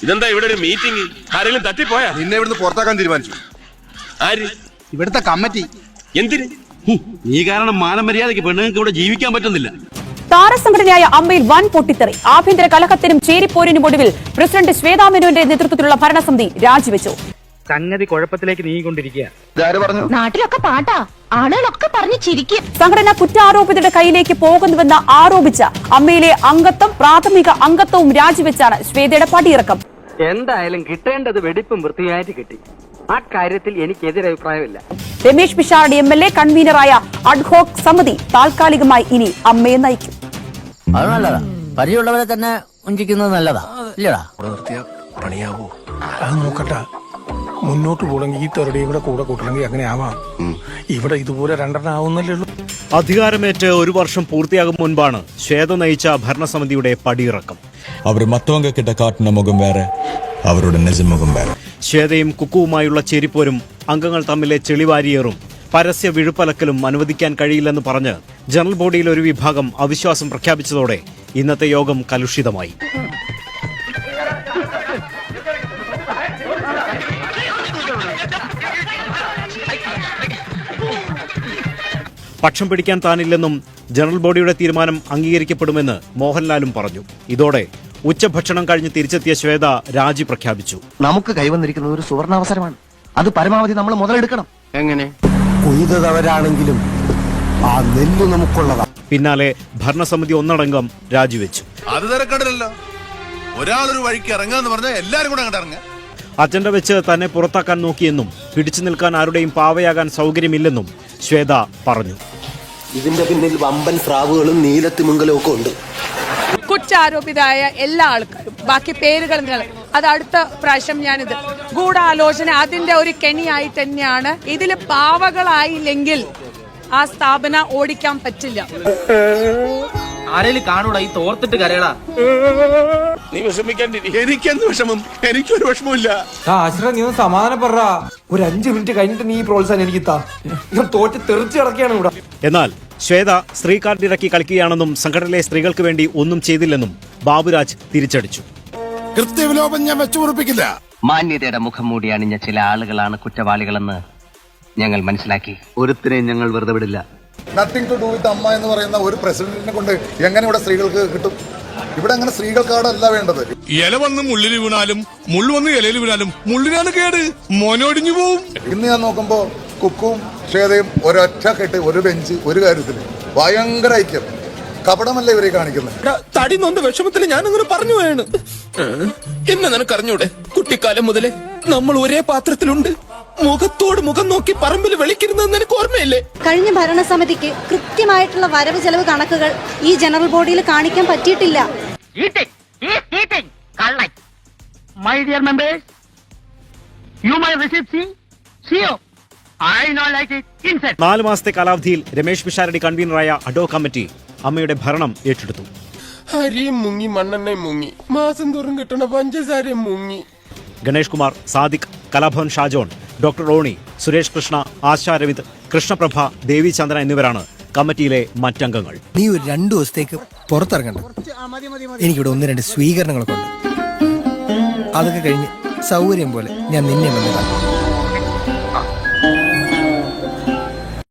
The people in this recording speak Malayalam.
ഇതെന്താ ഇവിടെ ഒരു മീറ്റിംഗ്? ആരെങ്കിലും തട്ടിപ്പോയാ? നിന്നെ ഇവിടുന്ന് പുറത്താക്കാൻ തീരുമാനിച്ചു. ആര്? ഇവിടുത്തെ കമ്മിറ്റി. എന്തിന്? നീ കാരണം മാനമര്യാദയ്ക്ക് പെണ്ണുങ്ങൾക്ക് ഇവിടെ ജീവിക്കാൻ പറ്റുന്നില്ല. താരസംഘടനയായ അമ്മയിൽ വൻ പൊട്ടിത്തെറി. ആഭ്യന്തര കലഹത്തിനും ചേരിപ്പോരിനും ഒടുവിൽ പ്രസിഡന്റ് ശ്വേതാ മേനോന്റെ നേതൃത്വത്തിലുള്ള ഭരണസമിതി രാജിവെച്ചു. സംഗതി കുഴപ്പത്തിലേക്ക് നീങ്ങിക്കൊണ്ടിരിക്കുക. നാട്ടിലൊക്കെ പാട്ടാ, ആളുകളൊക്കെ പറഞ്ഞു ചിരിക്കും. സംഘടന കുറ്റാരോപിതരുടെ കയ്യിലേക്ക് പോകുന്നുവെന്ന് ആരോപിച്ച അമ്മയിലെ അംഗത്വം, പ്രാഥമിക അംഗത്വവും രാജിവെച്ചാണ് ശ്വേതയുടെ പടിയിറക്കം. എന്തായാലും കിട്ടേണ്ടത് വെടിപ്പും വൃത്തിയായിട്ട് കിട്ടി. ആ കാര്യത്തിൽ എനിക്ക് എതിരഭിപ്രായമില്ല. രമേശ് പിഷാരടി MLA കൺവീനറായ അഡ്ഹോക് സമിതി താൽക്കാലികമായി ഇനി അമ്മയെ നയിക്കും. അത് നല്ലതാ. പരിചയമുള്ളവരെ തന്നെ ഉഞ്ചിക്കുന്നത് നല്ലതാ, ഇല്ലടാ? പണിയാവോ? അത് നോക്കട്ടെ. മുന്നോട്ട് പോകണമെങ്കിൽ ഈ തെരടിയും കൂടെ കൂട്ടണമെങ്കിൽ അങ്ങനെ ആവാം. ഇവിടെ ഇതുപോലെ രണ്ടെണ്ണം ആവുന്നല്ലേ ഉള്ളൂ. അധികാരമേറ്റ് 1 വർഷം പൂർത്തിയാകും മുൻപാണ് ശ്വേത നയിച്ച ഭരണസമിതിയുടെ പടിയിറക്കം. അവർ മറ്റവങ്ക കിട്ട കാട്ടുന്ന മുഖം വേറെ, അവരുടെ നിജമുഖം വേറെ. ശ്വേതയും കുക്കുവുമായുള്ള ചേരിപ്പോരും അംഗങ്ങൾ തമ്മിലെ ചെളിവാരിയേറും പരസ്യ വിഴുപ്പലക്കലും അനുവദിക്കാൻ കഴിയില്ലെന്ന് പറഞ്ഞ് ജനറൽ ബോഡിയിൽ ഒരു വിഭാഗം അവിശ്വാസം പ്രഖ്യാപിച്ചതോടെ ഇന്നത്തെ യോഗം കലുഷിതമായി. പക്ഷം പിടിക്കാൻ താനില്ലെന്നും ജനറൽ ബോഡിയുടെ തീരുമാനം അംഗീകരിക്കപ്പെടുമെന്ന് മോഹൻലാലും പറഞ്ഞു. ഇതോടെ ഉച്ചഭക്ഷണം കഴിഞ്ഞ് തിരിച്ചെത്തിയ ശ്വേത രാജി പ്രഖ്യാപിച്ചു. നമുക്ക് കൈവന്നിരിക്കുന്നത് ഒരു സുവർണാവസരമാണ്. അത് പരമാവധി നമ്മൾ മുതലെടുക്കണം. എങ്ങനെ? കൊയ്തവരാണെങ്കിലും ആ നെല്ല് നമുക്കുള്ളതാ. പിന്നാലെ ഭരണസമിതി ഒന്നടങ്കം രാജിവെച്ചു. അത് തിരക്കടലല്ലോ. ഒരാളൊരു വഴിക്ക് ഇറങ്ങാന്ന് പറഞ്ഞാൽ എല്ലാരും കൂടെ അങ്ങോട്ട് ഇറങ്ങാം. അജണ്ട വെച്ച് തന്നെ പുറത്താക്കാൻ നോക്കിയെന്നും പിടിച്ചു നിൽക്കാൻ ആരുടെയും പാവയാകാൻ സൗകര്യമില്ലെന്നും ശ്വേത പറഞ്ഞു. ഇതിന്റെ പിന്നിൽ വമ്പൻ സ്രാവുകളും നീലത്തിമിംഗലവും ഒക്കെ ഉണ്ട്. കുറ്റാരോപിതരായ എല്ലാ ആൾക്കാരും, ബാക്കി പേരുകൾ അത് അടുത്ത പ്രാവശ്യം ഞാനിത് ഗൂഢാലോചന അതിന്റെ ഒരു കെണിയായിട്ട് തന്നെയാണ്. ഇതിൽ പാവകളായില്ലെങ്കിൽ ആ സ്ഥാപനം ഓടിക്കാൻ പറ്റില്ല. ആരേലും കാണൂടാ ഈ തോർത്തിട്ട് കരയടാ. നീ വിഷമിക്കാണ്ടിരി. എനിക്കെന്ത് വിഷമം? എനിക്കൊരു വിഷമമില്ല. നീ ഒന്ന് സമാധാനപ്പെടാ. ഒരു 5 മിനിറ്റ് കഴിഞ്ഞിട്ട് നീ പ്രോത്സാഹനം എനിക്ക് തോറ്റ് തെറിച്ച് കിടക്കുകയാണ് ഇവിടെ. എന്നാൽ ശ്വേത സ്ത്രീ കാർഡ് ഇറക്കി കളിക്കുകയാണെന്നും സംഘടനയിലെ സ്ത്രീകൾക്ക് വേണ്ടി ഒന്നും ചെയ്തില്ലെന്നും ബാബുരാജ് തിരിച്ചടിച്ചു. കൃത്യവിലോപം ഞാൻ വെച്ചുറപ്പിക്കില്ല. മാന്യതയുടെ മുഖം മൂടി അണിഞ്ഞ ചില ആളുകളാണ് കുറ്റവാളികളെന്ന് ഞങ്ങൾ മനസ്സിലാക്കി. ഒരുത്തിനെയും ഞങ്ങൾ വെറുതെ വിടില്ല. നത്തിങ് ടു ഡു വിത്ത് അമ്മ എന്ന് പറയുന്ന ഒരു പ്രസിഡന്റിനെ കൊണ്ട് എങ്ങനെ ഇവിടെ സ്ത്രീകൾക്ക് കിട്ടും? ഇവിടെ അങ്ങനെ സ്ത്രീകൾക്കാടല്ല വേണ്ടത്. ഇല വന്ന് മുള്ളിൽ വീണാലും മുള്ളു വന്ന് ഇലയിൽ വീണാലും മുള്ളിനാണ് കേട്, മോനൊടിഞ്ഞു പോവും. ഇന്ന് ഞാൻ നോക്കുമ്പോ കുക്കും ശ്വേതയും ഒരൊറ്റ കെട്ട്, ഒരു ബെഞ്ച്, ഒരു കാര്യത്തില് ഭയങ്കര ഐക്യം. കപടമല്ല ഇവരെ കാണിക്കുന്നത്. തടി നൊന്ത വിഷമത്തിൽ ഞാനങ്ങനെ പറഞ്ഞു പോയാണ്. എന്നെ നിനക്കറിഞ്ഞൂടെ? കുട്ടിക്കാലം മുതലേ നമ്മൾ ഒരേ പാത്രത്തിലുണ്ട്. മുഖത്തോട് മുഖം നോക്കി പറമ്പിൽ വിളിക്കുന്നത് നിനക്ക് ഓർമ്മയില്ലേ? കഴിഞ്ഞ ഭരണസമിതിക്ക് കൃത്യമായിട്ടുള്ള വരവ് ചെലവ് കണക്കുകൾ ഈ ജനറൽ ബോഡിയിൽ കാണിക്കാൻ പറ്റിയിട്ടില്ല. 4 മാസത്തെ കാലാവധിയിൽ രമേശ് പിഷാരടി കൺവീനറായ അഡോ കമ്മിറ്റി അമ്മയുടെ ഭരണം ഏറ്റെടുത്തു. അരിയും മുങ്ങി, മണ്ണെണ്ണയും മുങ്ങി, മാസം തോറും കിട്ടണ പഞ്ചസാരയും മുങ്ങി. ഗണേഷ് കുമാർ, സാദിഖ്, കലാഭവൻ ഷാജോൺ, ഡോക്ടർ റോണി, സുരേഷ് കൃഷ്ണ, ആശാ രവിന്ദ്, കൃഷ്ണപ്രഭ, ദേവി ചന്ദ്രൻ എന്നിവരാണ് കമ്മിറ്റിയിലെ മറ്റംഗങ്ങൾ. നീ ഒരു 2 ദിവസത്തേക്ക് പുറത്തിറങ്ങണ്ട. എനിക്കിവിടെ 1-2 സ്വീകരണങ്ങളൊക്കെ ഉണ്ട്. അതൊക്കെ കഴിഞ്ഞ് സൗകര്യം പോലെ ഞാൻ നിന്നെ വന്നതാണ്.